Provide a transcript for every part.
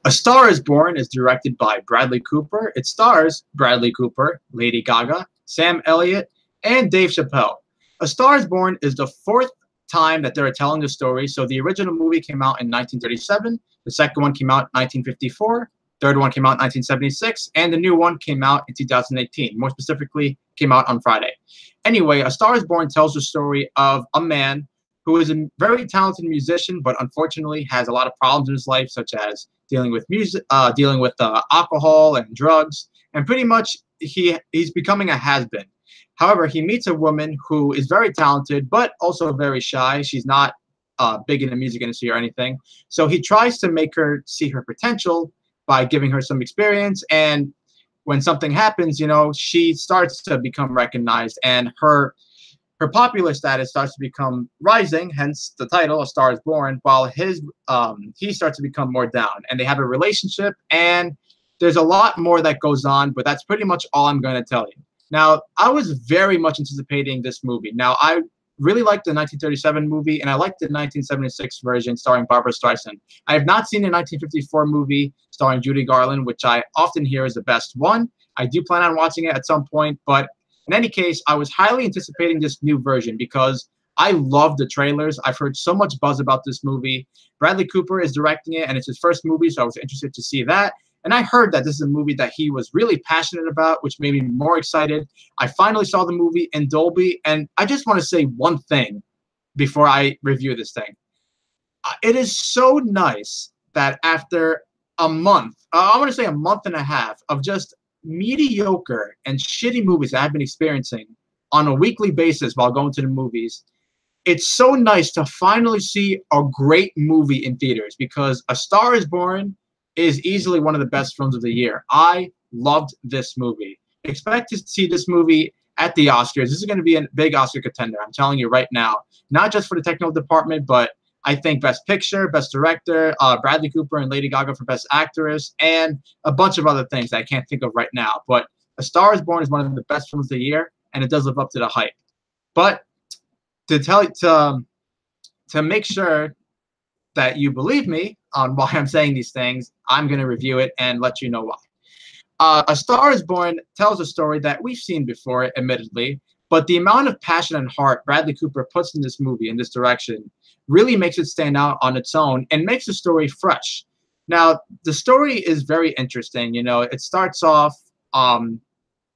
A Star is Born is directed by Bradley Cooper. It stars Bradley Cooper, Lady Gaga, Sam Elliott, and Dave Chappelle. A Star is Born is the fourth time that they're telling the story. So the original movie came out in 1937, the second one came out in 1954, third one came out in 1976, and the new one came out in 2018. More specifically, came out on Friday. Anyway, A Star is Born tells the story of a man who is a very talented musician, but unfortunately has a lot of problems in his life, such as dealing with music, dealing with alcohol and drugs, and pretty much he's becoming a has-been. However, he meets a woman who is very talented, but also very shy. She's not big in the music industry or anything. So he tries to make her see her potential by giving her some experience. And when something happens, you know, she starts to become recognized, and her popular status starts to become rising, hence the title, A Star is Born, while he starts to become more down. And they have a relationship, and there's a lot more that goes on, but that's pretty much all I'm going to tell you. Now, I was very much anticipating this movie. Now, I really liked the 1937 movie, and I liked the 1976 version starring Barbara Streisand. I have not seen the 1954 movie starring Judy Garland, which I often hear is the best one. I do plan on watching it at some point, but in any case, I was highly anticipating this new version because I love the trailers. I've heard so much buzz about this movie. Bradley Cooper is directing it, and it's his first movie, so I was interested to see that. And I heard that this is a movie that he was really passionate about, which made me more excited. I finally saw the movie in Dolby, and I just want to say one thing before I review this thing. It is so nice that after a month, I want to say a month and a half of just mediocre and shitty movies that I've been experiencing on a weekly basis while going to the movies, it's so nice to finally see a great movie in theaters, because A Star is Born is easily one of the best films of the year. I loved this movie. Expect to see this movie at the Oscars. This is going to be a big Oscar contender, I'm telling you right now. Not just for the technical department, but I think Best Picture, Best Director, Bradley Cooper and Lady Gaga for Best Actress, and a bunch of other things that I can't think of right now. But A Star is Born is one of the best films of the year, and it does live up to the hype. But to make sure that you believe me on why I'm saying these things, I'm going to review it and let you know why. A Star is Born tells a story that we've seen before, admittedly, but the amount of passion and heart Bradley Cooper puts in this movie, in this direction, really makes it stand out on its own and makes the story fresh. Now, the story is very interesting. You know, it starts off,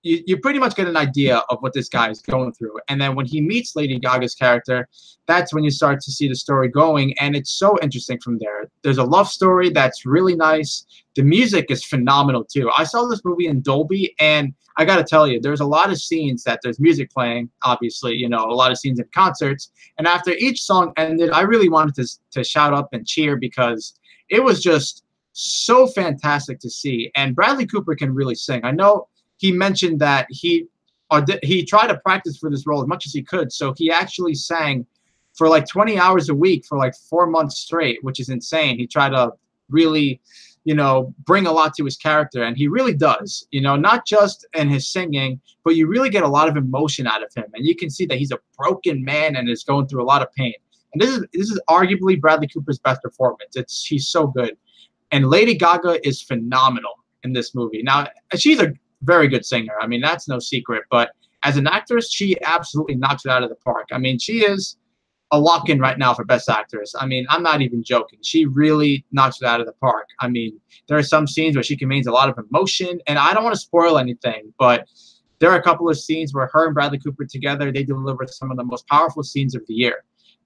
you pretty much get an idea of what this guy is going through. And then when he meets Lady Gaga's character, that's when you start to see the story going. And it's so interesting from there. There's a love story that's really nice. The music is phenomenal, too. I saw this movie in Dolby, and I got to tell you, there's a lot of scenes that there's music playing, obviously, you know, a lot of scenes in concerts. And after each song ended, I really wanted to shout up and cheer because it was just so fantastic to see. And Bradley Cooper can really sing. I know he mentioned that he tried to practice for this role as much as he could. So he actually sang for like 20 hours a week for like 4 months straight, which is insane. He tried to really, you know, bring a lot to his character, and he really does, you know, not just in his singing, but you really get a lot of emotion out of him. And you can see that he's a broken man and is going through a lot of pain. And this is arguably Bradley Cooper's best performance. He's so good. And Lady Gaga is phenomenal in this movie. Now, she's a very good singer. I mean, that's no secret. But as an actress, she absolutely knocks it out of the park. I mean, she is a lock-in right now for Best Actress. I mean, I'm not even joking. She really knocks it out of the park. I mean, there are some scenes where she conveys a lot of emotion, and I don't want to spoil anything, but there are a couple of scenes where her and Bradley Cooper together, they deliver some of the most powerful scenes of the year.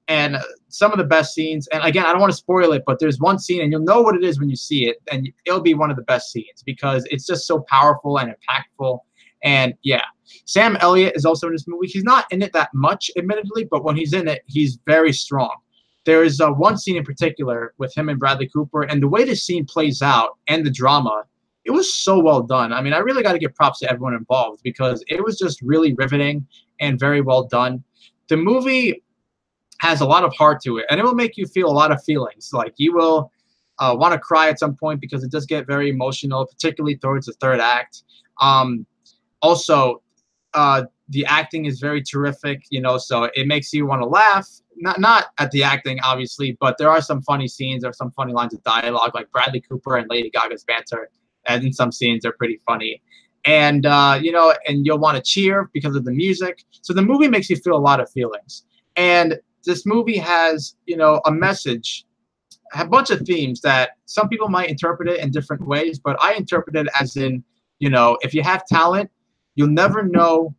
And some of the best scenes, and again, I don't want to spoil it, but there's one scene, and you'll know what it is when you see it, and it'll be one of the best scenes because it's just so powerful and impactful. And yeah, Sam Elliott is also in this movie. He's not in it that much, admittedly, but when he's in it, he's very strong. There is one scene in particular with him and Bradley Cooper, and the way the scene plays out and the drama, it was so well done. I mean, I really got to give props to everyone involved because it was just really riveting and very well done. The movie has a lot of heart to it, and it will make you feel a lot of feelings. Like you will want to cry at some point because it does get very emotional, particularly towards the third act. Also, the acting is very terrific, you know, so it makes you want to laugh not at the acting, obviously, but there are some funny scenes or some funny lines of dialogue, like Bradley Cooper and Lady Gaga's banter, and in some scenes they're pretty funny. And and you'll want to cheer because of the music. So the movie makes you feel a lot of feelings. And this movie has, a message, a bunch of themes that some people might interpret it in different ways, but I interpret it as in, if you have talent, you'll never know.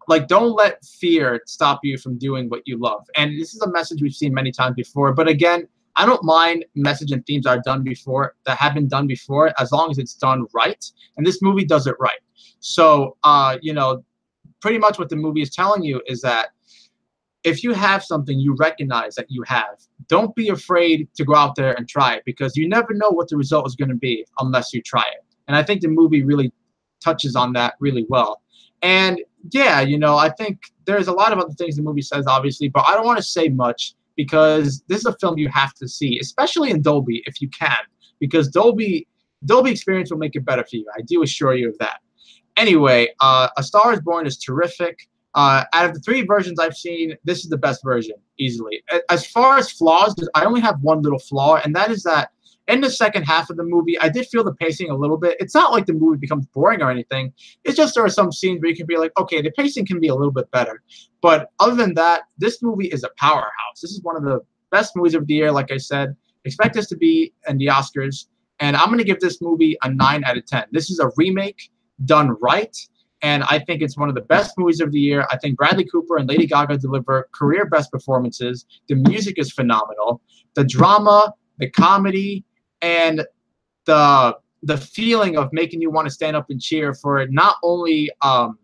Like, don't let fear stop you from doing what you love. And this is a message we've seen many times before. But again, I don't mind message and themes that have been done before, as long as it's done right. And this movie does it right. So, pretty much what the movie is telling you is that if you have something you recognize that you have, don't be afraid to go out there and try it, because you never know what the result is going to be unless you try it. And I think the movie really touches on that really well. And yeah, I think there's a lot of other things the movie says, obviously, but I don't want to say much because this is a film you have to see, especially in Dolby if you can, because Dolby experience will make it better for you. I do assure you of that. Anyway, A Star is Born is terrific. Out of the 3 versions I've seen, this is the best version, easily. As far as flaws, I only have one little flaw, and that is that in the second half of the movie, I did feel the pacing a little bit. It's not like the movie becomes boring or anything. It's just there are some scenes where you can be like, okay, the pacing can be a little bit better. But other than that, this movie is a powerhouse. This is one of the best movies of the year, like I said. Expect this to be in the Oscars. And I'm going to give this movie a 9 out of 10. This is a remake done right. And I think it's one of the best movies of the year. I think Bradley Cooper and Lady Gaga deliver career best performances. The music is phenomenal. The drama, the comedy, and the feeling of making you want to stand up and cheer for not only the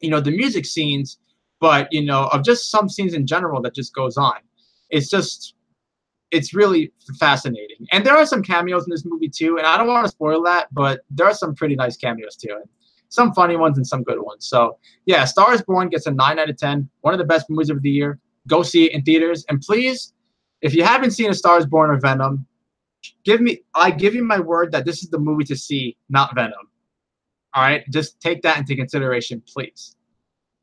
music scenes, but of just some scenes in general that just goes on. It's really fascinating. And there are some cameos in this movie too, and I don't want to spoil that, but there are some pretty nice cameos too, and some funny ones and some good ones. So yeah, Star is Born gets a 9 out of 10. One of the best movies of the year. Go see it in theaters, and please, if you haven't seen A Star is Born or Venom, I give you my word that this is the movie to see, not Venom. All right, just take that into consideration, please.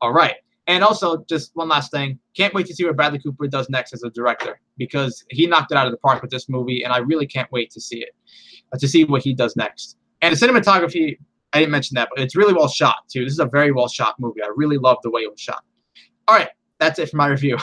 All right, and also just one last thing: can't wait to see what Bradley Cooper does next as a director, because he knocked it out of the park with this movie, and I really can't wait to see it, to see what he does next. And the cinematography, I didn't mention that, but it's really well shot too. This is a very well shot movie. I really love the way it was shot. All right, that's it for my review.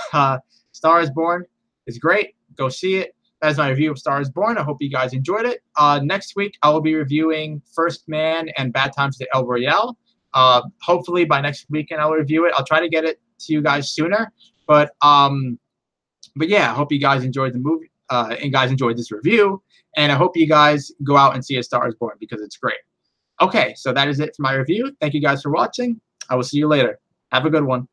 Star is Born is great. Go see it. That is my review of Star is Born. I hope you guys enjoyed it. Next week, I will be reviewing First Man and Bad Times at El Royale. Hopefully by next weekend, I'll review it. I'll try to get it to you guys sooner. But yeah, I hope you guys enjoyed the movie and guys enjoyed this review. And I hope you guys go out and see A Star is Born, because it's great. Okay, so that is it for my review. Thank you guys for watching. I will see you later. Have a good one.